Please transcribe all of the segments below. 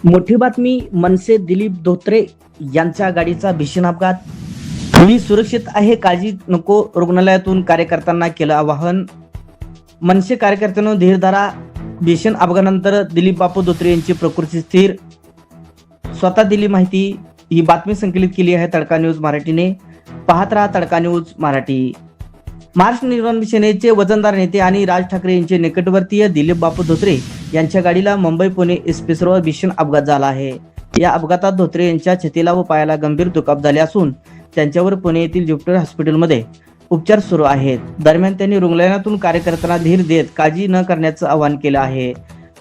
मोठी बातमी मनसे दिलीप धोत्रे यांच्या गाडीचा भीषण अपघात. मी सुरक्षित आहे, काळजी नको, रुग्णालयातून कार्यकर्त्यांना केलं आवाहन. मनसे कार्यकर्त्यांनो धीर धरा. भीषण अपघातानंतर दिलीप बापू धोत्रे यांची प्रकृती स्थिर. स्वतः दिली माहिती. ही बातमी संकलित केली आहे तडका न्यूज मराठीने. पाहत राहा तडका न्यूज मराठी. महाराष्ट्र निर्माण सेनेचे वजनदार नेते आणि राज ठाकरे यांचे निकटवर्तीय दिलीप बापू धोत्रे यांच्या गाडीला मुंबई पुणे एक्सप्रेसवर भीषण अपघात झाला आहे. या अपघातात धोत्रे यांच्या छातीला व पायाला गंभीर दुखापत झाले असून त्यांच्यावर पुणे येथील ज्युपिटर हॉस्पिटलमध्ये उपचार सुरू आहेत. दरम्यान त्यांनी रुग्णालयातून कार्यकर्त्यांना धीर देत काळजी न करण्याचं आवाहन केलं आहे.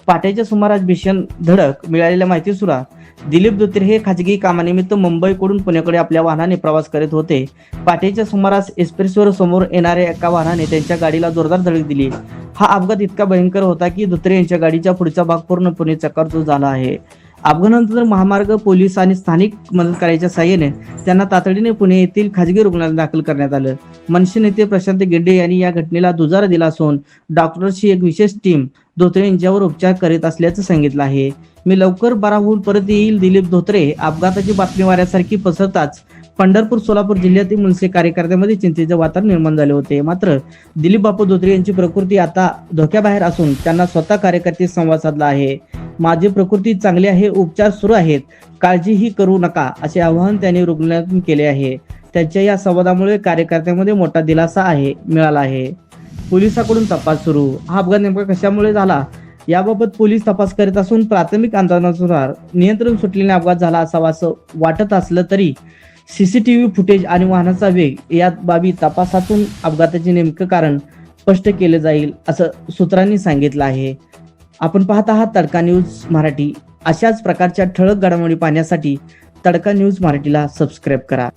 पहाटेच्या सुमारास भीषण धडक मिळालेल्या माहितीनुसार दिलीप धोत्रे हे खाजगी कामानिमित्त मुंबईकडून पुण्याकडे आपल्या वाहनाने प्रवास करत होते. पहाटेच्या सुमारास एक्सप्रेसवर समोर येणाऱ्या एका वाहनाने त्यांच्या गाडीला जोरदार धडक दिली. हा अपघात इतका भयंकर होता की धोत्रे यांच्या गाडीचा पुढचा भाग पूर्णपणे चक्काचूर झाला आहे. अपघातानंतर महामार्ग पोलीस आणि स्थानिक मदतकार्याच्या साहाय्याने त्यांना तातडीने पुणे येथील खाजगी रुग्णालयात दाखल करण्यात आलं. मनसे नेते प्रशांत गेंडे यांनी या घटनेला दुजारा दिला असून डॉक्टरची एक विशेष टीम धोत्रे यांच्यावर उपचार करीत असल्याचं सांगितलं आहे. मी लवकर बरा होऊन परत येईल. दिलीप धोत्रे अपघाताची बातमी वाऱ्यासारखी पसरताच पंढरपूर सोलापूर जिल्ह्यातील मनसे कार्यकर्त्यांमध्ये चिंतेचे वातावरण निर्माण झाले होते. मात्र दिलीप बापू धोत्रे यांची प्रकृती आता धोक्याबाहेर असून त्यांना स्वतः कार्यकर्ते संवाद साधला आहे. माझी प्रकृती चांगली आहे, उपचार सुरू आहेत, काळजीही करू नका असे आवाहन त्यांनी रुग्णालयातून केले आहे. त्यांच्या या संवादामुळे कार्यकर्त्यांमध्ये मोठा दिलासा मिळाला आहे. पोलिसांकडून तपास सुरू. हा अपघात नेमका कशामुळे झाला याबाबत पोलीस तपास करीत असून प्राथमिक अंदाजानुसार नियंत्रण सुटलेला अपघात झाला असावा असं वाटत असलं तरी सीसीटीव्ही फुटेज आणि वाहनाचा वेग या बाबी तपासातून अपघाताचे नेमकं कारण स्पष्ट केले जाईल असं सूत्रांनी सांगितलं आहे. आपण पाहत आहात तडका न्यूज मराठी. अशाच प्रकारच्या ठळक घडामोडी पाहण्यासाठी तडका न्यूज मराठीला सबस्क्राईब करा.